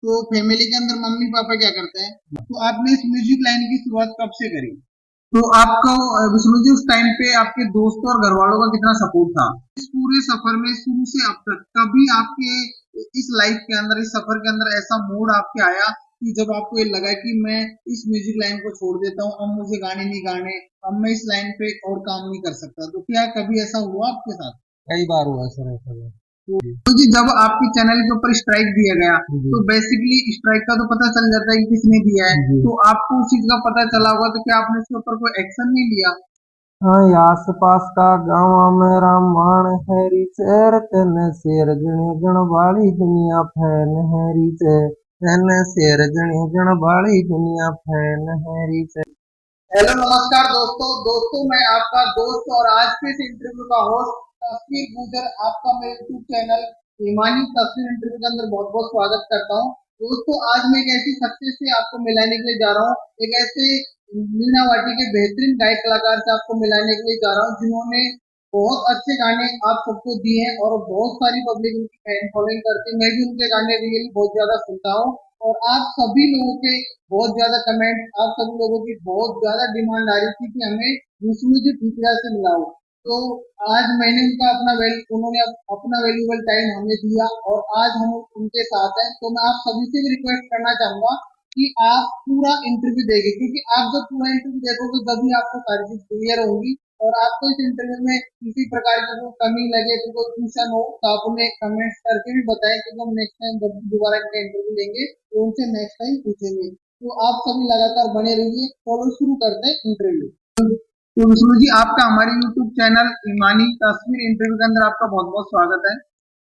तो फैमिली के अंदर मम्मी पापा क्या करते हैं? तो आपने इस म्यूजिक लाइन की शुरुआत कब से करी? तो आपको विष्णु जी उस टाइम पे आपके दोस्तों और घर वालों का कितना सपोर्ट था? इस पूरे सफर में शुरू से अब तक कभी आपके इस लाइफ के अंदर, इस सफर के अंदर ऐसा मोड़ आपके आया कि जब आपको ये लगा कि मैं इस म्यूजिक लाइन को छोड़ देता हूँ, अब मुझे गाने नहीं गाने, अब मैं इस लाइन पे और काम नहीं कर सकता, तो क्या कभी ऐसा हुआ आपके साथ? कई बार हुआ सर ऐसा तो। जी। तो जी जब आपके चैनल के ऊपर स्ट्राइक दिया गया, जी। तो बेसिकली स्ट्राइक का तो पता चल जाता है कि किसने दिया है, जी। तो आपको उस चीज का पता चला होगा, तो क्या आपने इसके ऊपर कोई एक्शन नहीं लिया? हाँ, ये आस पास का गाँव मेरा मान हैरी शेर तेन शेर जने जन बाली दुनिया फैन हैरी से तेन शेर जने जन बाली दुनिया फैन हैरी से। हेलो नमस्कार दोस्तों दोस्तों मैं आपका दोस्त और आज के इस इंटरव्यू का होस्ट तस्वीर गुजर आपका मेरे यूट्यूब चैनल ईमानी तस्वीर इंटरव्यू के अंदर बहुत बहुत स्वागत करता हूं। दोस्तों आज मैं एक ऐसी सक्सेस से आपको मिलाने के लिए जा रहा हूं, एक ऐसे मीना वाटी के बेहतरीन गायक कलाकार से आपको मिलाने के लिए जा रहा हूं जिन्होंने बहुत अच्छे गाने आप सबको दिए हैं और बहुत सारी पब्लिक उनकी फैन फॉलोइंग करती है। मैं भी उनके गाने रियली बहुत ज्यादा सुनता हूँ और आप सभी लोगों के बहुत ज्यादा कमेंट, आप सभी लोगों की बहुत ज्यादा डिमांड आ रही थी कि हमें विष्णु जी ठिकरा से मिलाओ। तो आज मैंने उनका उन्होंने अपना वैल्यूबल टाइम हमें दिया और आज हम उनके साथ हैं। तो मैं आप सभी से भी रिक्वेस्ट करना चाहूंगा कि आप पूरा इंटरव्यू देखें, क्योंकि आप जब पूरा इंटरव्यू देखोगे तभी आपको सारी चीज क्लियर होंगी। और आपको इस इंटरव्यू में किसी प्रकार की कोई कमी लगे, तो कोई क्वेश्चन हो तो आप उन्हें कमेंट्स करके भी बताएं, क्योंकि हम नेक्स्ट टाइम जब दोबारा इनका इंटरव्यू लेंगे तो उनसे नेक्स्ट टाइम पूछेंगे। तो आप सभी लगातार बने रहिए। चलो शुरू करते हैं इंटरव्यू। तो विष्णु जी आपका हमारे YouTube चैनल ईमानी तस्वीर इंटरव्यू के अंदर आपका बहुत बहुत स्वागत है।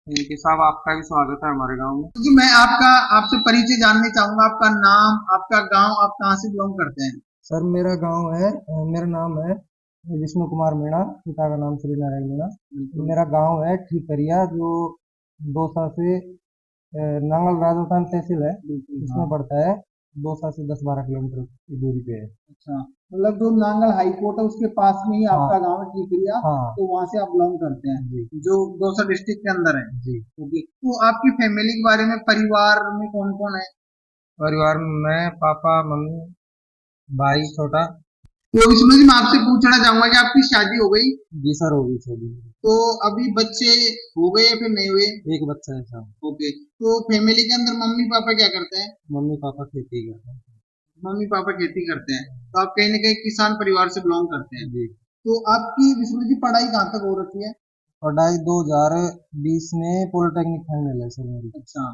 इनके साहब आपका भी स्वागत है हमारे गांव में। तो जी मैं आपसे परिचय जानने चाहूंगा, आपका नाम, आपका गांव, आप कहाँ से बिलोंग करते हैं? सर मेरा गांव है, मेरा नाम है विष्णु कुमार मीणा, पिता का नाम श्री नारायण मीणा। मेरा गांव है ठीकरिया, जो दौसा से नांगल राजस्थान तहसील है, इसमें पड़ता है। दौसा से 10-12 किलोमीटर की दूरी पे है। अच्छा, मतलब जो नांगल हाई कोर्ट है उसके पास में ही हाँ। आपका गांव है ठीकरिया। हाँ तो वहां से आप बिलोंग करते हैं, जी। जो दौसा डिस्ट्रिक्ट के अंदर है। जी। ओके, तो आपकी फैमिली के बारे में, परिवार में कौन कौन है? परिवार में मैं, पापा, मम्मी, भाई छोटा। तो विष्णु जी मैं आपसे पूछना चाहूंगा कि आपकी शादी हो गई? जी सर, होगी सर। तो अभी बच्चे हो गए या फिर नहीं हुए? एक बच्चा है सर। ओके, तो फैमिली के अंदर मम्मी पापा क्या करते हैं? मम्मी पापा खेती करते हैं। मम्मी पापा खेती करते हैं, तो आप कहीं ना कहीं किसान परिवार से बिलोंग करते हैं। जी। तो आपकी विष्णु जी पढ़ाई कहाँ तक हो रखी है? पढ़ाई 2020 में पॉलिटेक्निक फाइनल है सर मेरी। अच्छा,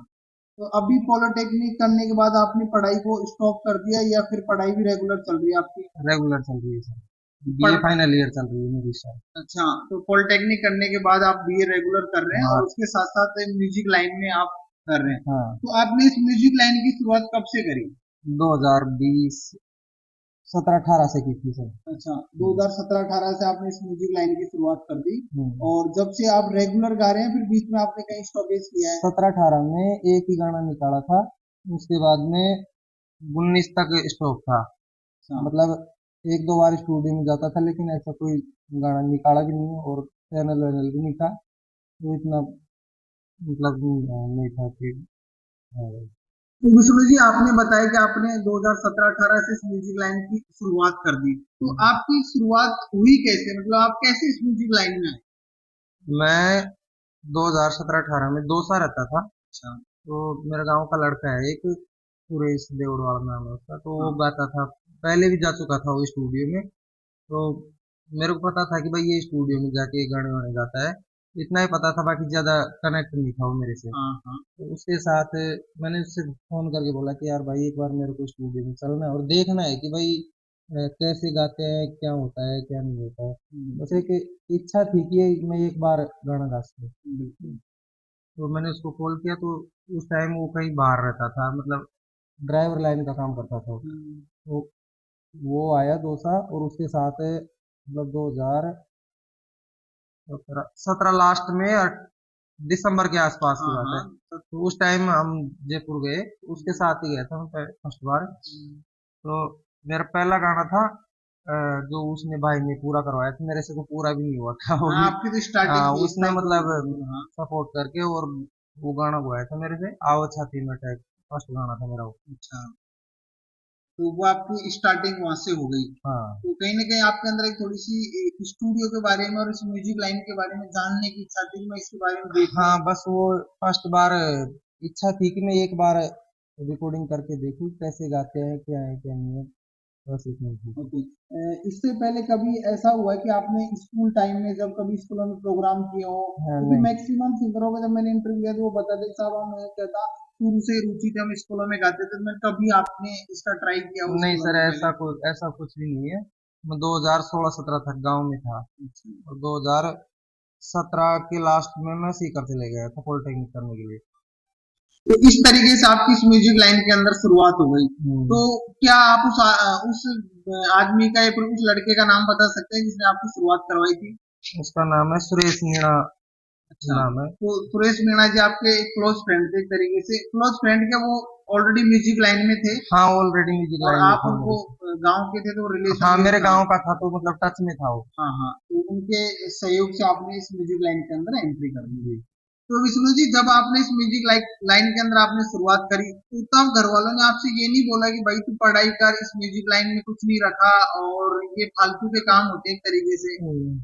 तो अभी पॉलिटेक्निक करने के बाद आपने पढ़ाई को स्टॉप कर दिया या फिर पढ़ाई भी रेगुलर चल रही है आपकी? रेगुलर चल रही है सर। बीए पढ़ फाइनल ईयर चल रही है मेरी सर। अच्छा, तो पॉलिटेक्निक करने के बाद आप बीए रेगुलर कर रहे हैं हाँ। और उसके साथ साथ म्यूजिक लाइन में आप कर रहे हैं। हाँ। तो आपने इस म्यूजिक लाइन की शुरुआत कब से करी? 2020 17-18 से की थी सर। अच्छा, 2017-18 से आपने इस म्यूजिक लाइन की शुरुआत कर दी हम्म। और जब से आप रेगुलर गा रहे हैं, फिर बीच में आपने कहीं स्टॉपेज किया है? 17-18 में एक ही गाना निकाला था, उसके बाद में 19 तक स्टॉप था। अच्छा, मतलब एक दो बार स्टूडियो में जाता था, लेकिन ऐसा कोई गाना निकाला भी नहीं और चैनल वैनल भी नहीं था, तो इतना मतलब नहीं था कि तो विष्णु जी आपने बताया कि आपने 2017-18 से इस म्यूजिक लाइन की शुरुआत कर दी, तो आपकी शुरुआत हुई कैसे, मतलब आप कैसे इस म्यूजिक लाइन में आए? मैं 2017-18 में 2 साल रहता था। अच्छा, तो मेरे गांव का लड़का है एक, सुरेश देवड़वाल नाम है उसका, तो वो हाँ, गाता था। पहले भी जा चुका था वो स्टूडियो में, तो मेरे को पता था कि भाई ये स्टूडियो में जाके गाने वाने गाता है। इतना ही पता था, बाकी ज्यादा कनेक्ट नहीं था वो मेरे से। हाँ, हाँ, तो उसके साथ मैंने उससे फोन करके बोला कि यार भाई एक बार मेरे को स्टूडियो में चलना है और देखना है कि भाई कैसे गाते हैं, क्या होता है क्या नहीं होता है। बस एक इच्छा थी कि मैं एक बार गाना गा सकूं। बिल्कुल। तो मैंने उसको कॉल किया, तो उस टाइम वो कहीं बाहर रहता था, मतलब ड्राइवर लाइन का काम करता था वो। तो वो आया 2 साल और उसके साथ मतलब 2017 लास्ट में और दिसंबर के आसपास की हाँ, बात है। हाँ, तो उस टाइम हम जयपुर गए, उसके साथ ही गया था मैं फर्स्ट बार। तो मेरा पहला गाना था, जो उसने भाई ने पूरा करवाया था मेरे से, तो पूरा भी नहीं हुआ था वो हाँ, भी। आपकी तो स्टार्टिंग थी उसने तब, मतलब बिल्कुल, हाँ, सपोर्ट करके और वो गाना गवाया था मेरे से, आओ छाती में अटैक। फर्स्ट गाना था मेरा वो। अच्छा, तो वो आपकी स्टार्टिंग वहां से हो गई। हाँ तो कहीं ना कहीं आपके अंदर एक थोड़ी सी स्टूडियो के बारे में और इस म्यूजिक लाइन के बारे में जानने की इच्छा थी कि मैं इसके बारे में देखूं। हाँ, बस वो फर्स्ट बार इच्छा थी कि मैं एक बार रिकॉर्डिंग करके देखूं कैसे गाते हैं, क्या है क्या नहीं है, बस इतना ही थी। ओके। इससे पहले कभी ऐसा हुआ है कि आपने स्कूल टाइम में जब कभी स्कूलों में प्रोग्राम किए हो, हाँ क्योंकि नहीं। मैक्सिमम सिंगरों का जब मैंने इंटरव्यू लिया तो वो बताते थे, साहब हम क्या था शुरू से रुचि थी, हम स्कूलों में गाते थे। मैं कभी आपने इसका ट्राई किया हो नहीं स्कूलों सर, में पहले? ऐसा कुछ भी नहीं है। मैं 2016-17 तक गांव में था, अच्छा। और 2017 के लास्ट में मैं सीकर चले गया था पॉलिटेक्निक करने के लिए। तो इस तरीके से आपकी इस म्यूजिक लाइन के अंदर शुरुआत हो गई। तो क्या आप उस आदमी का या फिर उस लड़के का नाम बता सकते हैं जिसने आपकी शुरुआत करवाई थी? उसका नाम है सुरेश मीणा, अच्छा, नाम है। तो सुरेश मीणा जी आपके एक क्लोज फ्रेंड थे, एक तरीके से क्लोज फ्रेंड क्या, वो ऑलरेडी म्यूजिक लाइन में थे हाँ, ऑलरेडी म्यूजिक और लाइन में आप था उनको मेरे। गांव के थे तो रिलेशन हाँ, भी मेरे था? गांव का था, तो मतलब टच में था वो। हाँ हाँ, तो उनके सहयोग से आपने इस म्यूजिक लाइन के अंदर एंट्री कर दी। जी। तो विष्णु जी, जब आपने इस म्यूजिक लाइन के अंदर आपने शुरुआत करी, तो तब घर वालों ने आपसे ये नहीं बोला कि भाई तू पढ़ाई कर, इस म्यूजिक लाइन में कुछ नहीं रखा और ये फालतू के काम होते हैं एक तरीके से,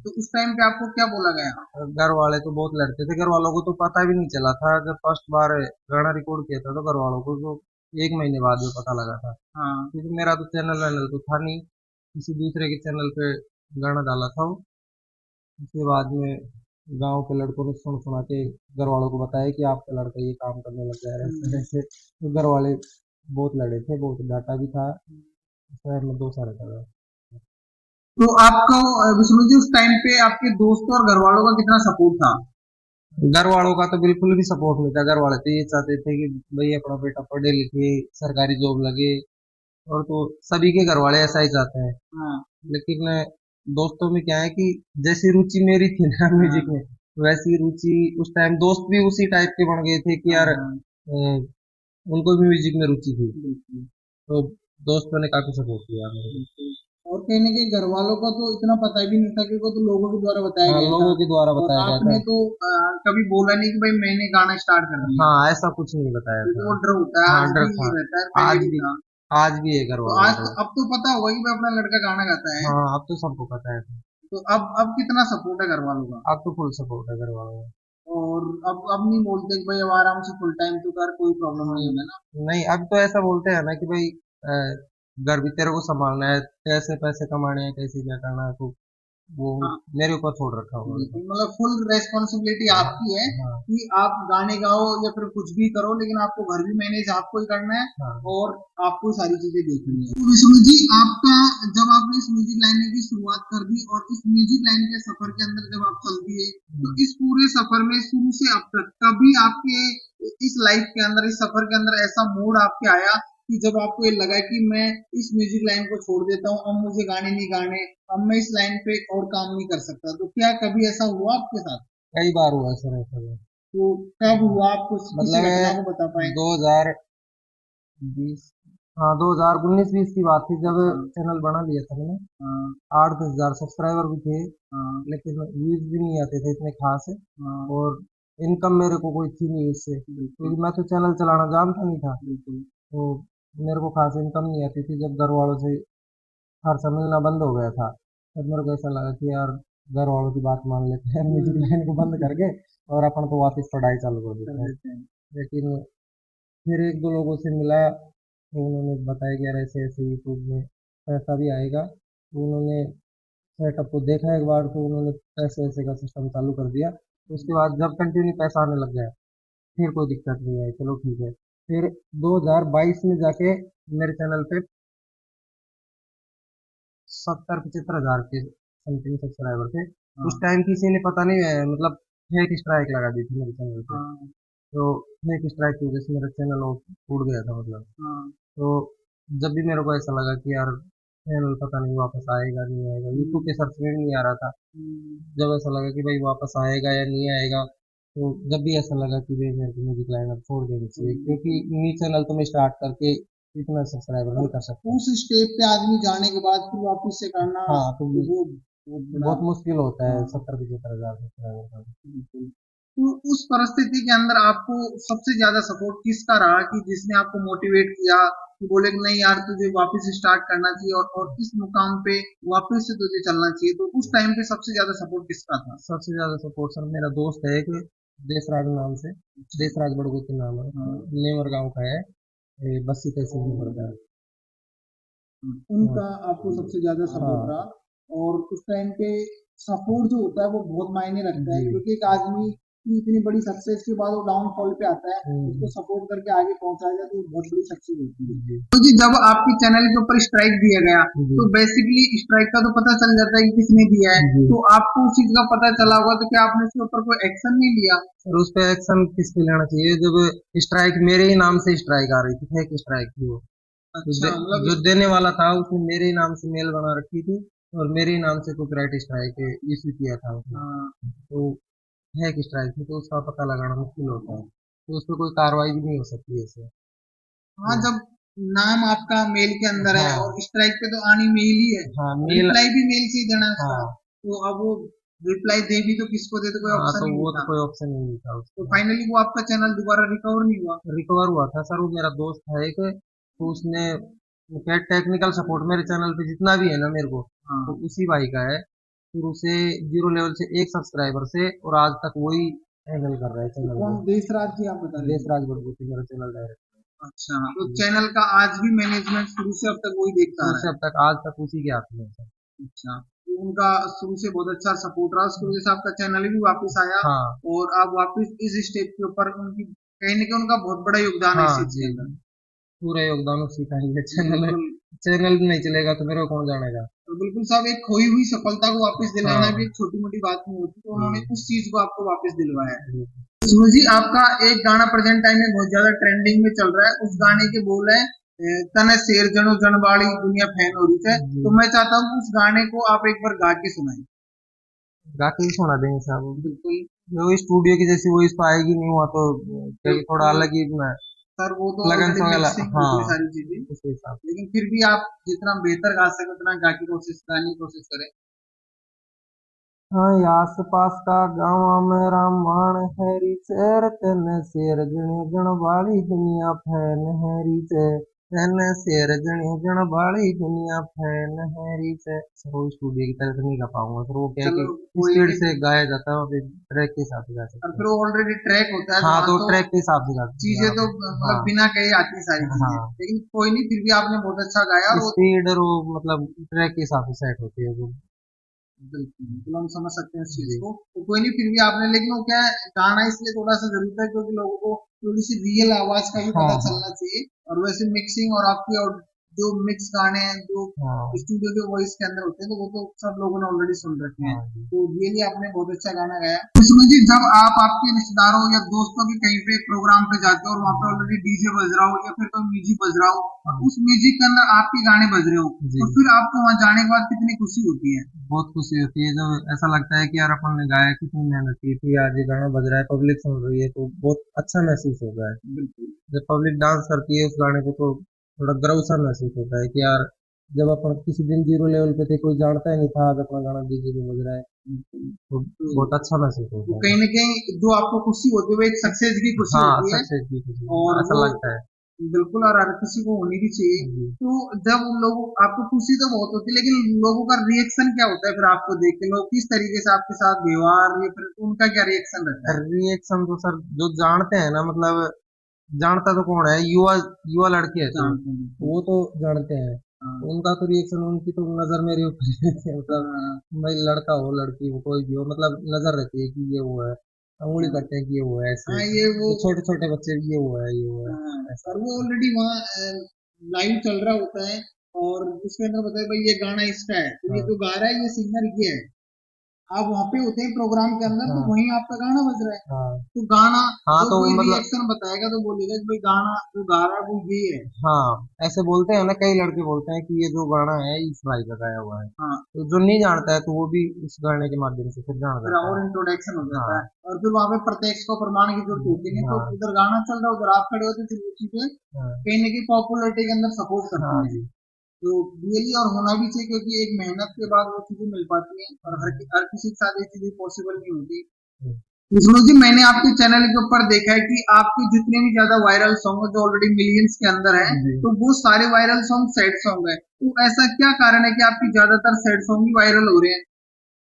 तो उस टाइम पे आपको क्या बोला गया? घर वाले तो बहुत लड़ते थे, घर वालों को तो पता भी नहीं चला था। जब फर्स्ट बार गाना रिकॉर्ड किया था तो घर वालों को तो 1 महीने बाद में पता लगा था, हाँ। क्योंकि मेरा तो चैनल वैनल तो था नहीं, किसी दूसरे के चैनल पे गाना डाला था वो। उसके बाद में गांव के लड़कों ने सुन सुना के घर वालों को बताया कि आपका लड़का ये काम करने लग गया है, ऐसे ऐसे। तो घर वाले बहुत लड़े थे, बहुत डांटा भी था। शहर में 2 साल का। तो आपको विष्णु जी, उस टाइम पे आपके दोस्तों और घर वालों का कितना सपोर्ट था? घर वालों का तो बिल्कुल भी सपोर्ट नहीं था। घर वाले तो ये चाहते थे कि भाई अपना बेटा पढ़े लिखे सरकारी जॉब लगे, और तो सभी के घर वाले ऐसा ही चाहते हैं। हाँ लेकिन दोस्तों में क्या है कि जैसी रुचि मेरी थी ना हाँ म्यूजिक में, वैसी रुचि उस टाइम दोस्त भी उसी टाइप के बन गए थे कि हाँ यार हाँ, उनको भी म्यूजिक में रुचि थी, बिल्कुल तो दोस्तों ने काफी सपोर्ट किया मेरे को। बिल्कुल। और कहीं ना कहीं घर वालों का तो इतना पता भी नहीं था, क्योंकि वो तो लोगों के द्वारा बताया हाँ, गया था। लोगों के द्वारा और बताया गया था। आपने तो कभी बोला नहीं कि भाई मैंने गाना स्टार्ट कर दिया, हाँ, ऐसा कुछ नहीं बताया क्योंकि था। वो डर होता है, हाँ, आज डर भी था। रहता है, पहले आज भी भी था। आज भी है घर तो वालों आज का तो डर। अब तो पता होगा कि भाई अपना लड़का गाना गाता है। हाँ, अब तो सबको पता है। तो अब कितना सपोर्ट है घर वालों का? अब तो फुल सपोर्ट है घर वालों का। और अब नहीं बोलते कि भाई अब आराम से फुल टाइम तो कर, कोई प्रॉब्लम हाँ, नहीं है ना? नहीं, अब तो ऐसा बोलते हैं ना कि भाई घर भी तेरे को संभालना है, कैसे पैसे कमाने हैं, कैसे क्या करना है, तो वो हाँ मेरे ऊपर छोड़ रखा हुआ है। बिल्कुल, मतलब फुल रेस्पॉन्सिबिलिटी हाँ आपकी है हाँ कि आप गाने गाओ या फिर कुछ भी करो, लेकिन आपको घर भी मैनेज आपको ही करना है हाँ। और आपको सारी चीजें देखनी है। तो विष्णु जी, आपका जब आपने इस म्यूजिक लाइन की शुरुआत कर दी और इस म्यूजिक लाइन के सफर के अंदर जब आप चल दिए, तो इस पूरे सफर में शुरू से अब तक कभी आपके इस लाइफ के अंदर, इस सफर के अंदर ऐसा मोड़ आपके आया कि जब आपको ये लगा कि मैं इस म्यूजिक लाइन को छोड़ देता हूँ, अब मुझे गाने नहीं गाने, अब मैं इस लाइन पे और काम नहीं कर सकता, तो क्या कभी ऐसा हुआ आपके साथ? कई बार हुआ सर ऐसा तो। तो कब हुआ, आप कुछ किसी मतलब घटना को बता पाए? 2020, हाँ 2019-20 की बात थी, जब हाँ चैनल बना लिया था मैंने। हाँ 8-10 हजार सब्सक्राइबर भी थे, हाँ लेकिन व्यूज भी नहीं आते थे इतने खास। हाँ, और इनकम मेरे को कोई थी नहीं उससे, बिल्कुल क्योंकि मैं तो चैनल चलाना जानता नहीं था। बिल्कुल। तो मेरे को खास इनकम नहीं आती थी। जब घर वालों से खर्चा मिलना बंद हो गया था, तब मेरे को ऐसा लगा कि यार घर वालों की बात मान लेते हैं, म्यूजिक लाइन को बंद करके और अपन तो वापस पढ़ाई चालू कर कर देते हैं। देते हैं। लेकिन फिर 1-2 लोगों से मिला, तो उन्होंने बताया कि यार ऐसे ऐसे यूट्यूब में पैसा भी आएगा। तो उन्होंने सेटअप को देखा एक बार, तो उन्होंने पैसे ऐसे का सिस्टम चालू कर दिया। उसके बाद जब कंटिन्यू पैसा आने लग गया, फिर कोई दिक्कत नहीं आई, चलो ठीक है। फिर 2022 में जाके मेरे चैनल पे 70-75 हजार के समथिंग सब्सक्राइबर थे। उस हाँ टाइम किसी ने पता नहीं मतलब फेक स्ट्राइक लगा दी थी मेरे चैनल पे। हाँ तो फेक स्ट्राइक की वजह से मेरा चैनल टूट गया था मतलब। हाँ। तो जब भी मेरे को ऐसा लगा कि यार चैनल पता नहीं वापस आएगा नहीं आएगा, यूट्यूब पे सर्च में भी नहीं आ रहा था। जब ऐसा लगा कि भाई वापस आएगा या नहीं आएगा, तो जब भी ऐसा लगा कि भाई मेरे को म्यूजिक लाइन अब छोड़ देनी चाहिए, क्योंकि न्यू चैनल तो मैं स्टार्ट करके इतना सब्सक्राइबर नहीं कर सकता। उस स्टेप पे आदमी जाने के बाद फिर वापस से करना, हाँ, तो तो वो बहुत बड़ा। बहुत मुश्किल होता है हाँ 70-75 हजार सब्सक्राइबर का। बिल्कुल। तो उस परिस्थिति के अंदर आपको सबसे ज्यादा सपोर्ट किसका रहा कि जिसने आपको मोटिवेट किया कि बोले कि नहीं यार तुझे वापस स्टार्ट करना चाहिए और इस मुकाम पे वापस से तुझे चलना चाहिए, तो उस टाइम पे सबसे ज्यादा सपोर्ट किसका था? सबसे ज्यादा सपोर्ट सर मेरा दोस्त है एक, देसराज नाम से, देसराज बड़गुती नाम है, हाँ, नेवर गांव का है, ये बस्ती तहसील में पड़ता है। उनका आपको सबसे ज्यादा सपोर्ट हाँ रहा। और उस टाइम पे सपोर्ट जो होता है वो बहुत मायने रखता है, जी। क्योंकि एक आदमी की इतनी बड़ी सक्सेस के बाद वो डाउनफॉल पे आता है, उसको सपोर्ट करके आगे पहुंचाया जाए तो वो बहुत बड़ी सक्सेस होती है। जी तो जी जब आपके चैनल के ऊपर स्ट्राइक दिया गया, जी तो बेसिकली स्ट्राइक का तो पता चल जाता है कि किसने दिया है, जी। तो आपको उस चीज का पता चला होगा, तो क्या आपने उसके ऊपर कोई एक्शन नहीं लिया? सर उस पे एक्शन किस पे लेना चाहिए जब स्ट्राइक मेरे ही नाम से स्ट्राइक आ रही थी, फेक स्ट्राइक थी वो। अच्छा, मतलब जो देने वाला था उसने मेरे ही नाम से मेल बना रखी थी और मेरे ही नाम से कॉपीराइट स्ट्राइक इश्यू किया था उसने। हाँ, तो है कि स्ट्राइक थी तो उसका पता लगाना मुश्किल होता है, तो उस पर कोई कार्रवाई भी नहीं हो सकती ऐसे। हाँ, तो जब नाम आपका मेल के अंदर है हाँ और स्ट्राइक पे तो आनी मेल ही है, हाँ मेल। रिप्लाई भी मेल से ही देना है उसका, हाँ तो अब वो रिप्लाई दे भी तो किसको दे, तो कोई हाँ, ऑप्शन तो ही नहीं वो तो था। कोई ऑप्शन ही नहीं था तो उसमें। फाइनली वो आपका चैनल दोबारा रिकवर नहीं हुआ? रिकवर हुआ था सर, वो मेरा दोस्त था एक, तो उसने क्या टेक्निकल सपोर्ट मेरे चैनल पे जितना भी है ना मेरे को, तो हाँ, उसी भाई का है। फिर उसे जीरो लेवल से एक सब्सक्राइबर से और आज तक वही हैंडल कर रहा है तो चैनल कौन, को। देश राज जी आप बता रहे देश थे? राज बड़गुती मेरा चैनल डायरेक्टर अच्छा, तो चैनल का आज भी मैनेजमेंट शुरू से अब तक वही देखता आ शुरू रहा से है? अब तक आज तक उसी के हाथ में है सर। अच्छा, तो उनका शुरू से बहुत अच्छा सपोर्ट रहा, उसकी वजह से आपका चैनल भी वापस आया हाँ और आप वापस इस स्टेप के ऊपर उनकी कहीं ना कहीं उनका बहुत बड़ा योगदान है इस हाँ चीज के जी, अंदर। पूरा योगदान उसी का ही है। चैनल बिल्कुल। चैनल भी नहीं चलेगा तो मेरे को कौन जानेगा। तो बिल्कुल साहब, एक खोई हुई सफलता को वापस दिलाना भी हाँ एक छोटी मोटी बात नहीं होती, तो उन्होंने जी उस चीज को आपको वापस दिलवाया है। जी सुनो जी, आपका एक गाना प्रेजेंट टाइम में बहुत ज्यादा ट्रेंडिंग में चल रहा है, उस गाने के बोल है तने शेर जनो जनवाड़ी दुनिया फैन हो रही है, जी। तो मैं चाहता हूँ उस गाने को आप एक बार गा के सुनाएं। गा के ही सुना देंगे साहब। बिल्कुल। जो स्टूडियो की जैसी वॉइस तो आएगी नहीं, हुआ तो फिर थोड़ा बिल्कुल अलग ही मैं सर, वो तो लगन ऑलरेडी से वगैरह। मिक्सिंग हाँ होती है सारी चीजें, उसी हिसाब से। लेकिन फिर भी आप जितना बेहतर गा सके उतना गा की कोशिश गाने की कोशिश करें। हाँ आस पास का गाँव में रामबाण हैरी चेर तेन शेर जणी जण बाली दुनिया फैन हैरी से, तेन शेर जणी जण बाली दुनिया फैन हैरी से। सर वो स्टूडियो की तरह तो नहीं गा पाऊंगा सर, वो क्या है चलो कि कोई स्पीड नहीं, से गाया जाता है और फिर ट्रैक के हिसाब से गा और सकते फिर हैं। वो ऑलरेडी ट्रैक होता है, तो हाँ वहां तो तो ट्रैक के हिसाब से गा सकते हैं चीजें तो आप। मतलब हाँ बिना कहे आती है सारी चीजें, हाँ, लेकिन कोई नहीं, फिर भी आपने बहुत अच्छा गाया और वो स्पीड और वो मतलब ट्रैक के हिसाब से सेट होती है वो। बिल्कुल बिल्कुल हम समझ सकते हैं इस चीज जी को, तो कोई नहीं, फिर भी आपने, लेकिन वो क्या है, गाना इसलिए थोड़ा सा जरूरत है क्योंकि लोगों को थोड़ी सी रियल आवाज का भी हाँ पता हाँ चलना चाहिए, और वैसे मिक्सिंग और आपकी और जो मिक्स गाने हैं जो हाँ स्टूडियो के वॉइस के अंदर होते हैं, तो वो तो सब लोगों ने ऑलरेडी सुन रखे हैं, हाँ जी तो रियली आपने बहुत अच्छा गाना गाया। तो सुनो जी, जब आप आपके रिश्तेदारों या दोस्तों के कहीं पे प्रोग्राम पे जाते हो और वहाँ पे ऑलरेडी डीजे बज रहा हो या फिर कोई म्यूजिक बज रहा हो और उस म्यूजिक के अंदर आपके गाने बज रहे हो, जी। तो फिर आपको वहाँ जाने के बाद कितनी खुशी होती है? बहुत खुशी होती है जब ऐसा लगता है कि यार अपन ने गाया, कितनी मेहनत की थी, आज ये गाना बज रहा है, पब्लिक सुन रही है, तो बहुत अच्छा महसूस होता है। बिल्कुल। जब पब्लिक डांस करती है उस गाने पे तो थोड़ा गर्व सा महसूस होता है कि यार जब अपन किसी दिन जीरो लेवल पे थे, कोई जानता ही नहीं था, आज अपना गाना डीजे पे बज रहा है, तो तो बहुत अच्छा महसूस वो होता कहीं है। न कहीं जो आपको खुशी होती है वो एक सक्सेस की खुशी हाँ होती है, सक्सेस की खुशी, और ऐसा वो लगता है। बिल्कुल, और हर किसी को होनी भी चाहिए। जी तो जब उन लोगों आपको खुशी तो बहुत होती है, लेकिन लोगों का रिएक्शन क्या होता है फिर आपको देख के? लोग किस तरीके से आपके साथ व्यवहार या फिर उनका क्या रिएक्शन रहता है? रिएक्शन तो सर जो जानते हैं ना, मतलब जानता तो कौन है, युवा युवा लड़के हैं तो जानते हैं बिल्कुल। वो तो जानते हैं। हाँ, उनका तो रिएक्शन, उनकी तो नजर मेरे ऊपर ही रहती है, मतलब हाँ, भाई लड़का हो लड़की हो कोई भी हो, मतलब नजर रहती है कि ये वो है, अंगुली हाँ, करते हैं कि ये वो है, ऐसे हाँ, ये वो तो छोटे छोटे बच्चे भी ये वो है ये वो है, हाँ, ऐसा और वो होता है। ऑलरेडी वहाँ लाइव चल रहा होता है और उसके अंदर बताए भाई ये गाना इसका है, तो ये हाँ जो गा रहा है ये सिंगर ये है, आप वहाँ पे होते हैं प्रोग्राम के अंदर, तो हाँ वहीं आपका गाना बज रहा है, हाँ तो गाना हाँ, जो तो कोई मतलब रिएक्शन बताएगा तो बोलेगा कि भाई गाना जो गा रहा है वो ये है। हाँ ऐसे बोलते हैं ना, कई लड़के बोलते हैं कि ये जो गाना है इस भाई का गाया हुआ है, हाँ, तो जो नहीं जानता है तो वो भी उस गाने के माध्यम से फिर जान फिर जाता और है। इंट्रोडक्शन हो जाता है, हाँ और फिर वहां पे प्रत्यक्ष को प्रमाण की जरूरत होती नहीं, तो हाँ उधर गाना चल रहा है उधर आप खड़े होते, फिर वो चीजें हाँ कहीं ना कहीं पॉपुलरिटी के अंदर सपोर्ट करती हाँ हैं। जी। तो रियली और होना भी चाहिए, क्योंकि एक मेहनत के बाद वो चीजें मिल पाती हैं, और हर किसी के साथ ये चीजें पॉसिबल नहीं होती। विष्णु जी, मैंने आपके चैनल के ऊपर देखा है कि आपके जितने भी ज्यादा वायरल सॉन्ग जो ऑलरेडी मिलियंस के अंदर है, तो वो सारे वायरल सॉन्ग सैड सॉन्ग है। तो ऐसा क्या कारण है कि आपकी ज्यादातर सैड सॉन्ग ही वायरल हो रहे हैं?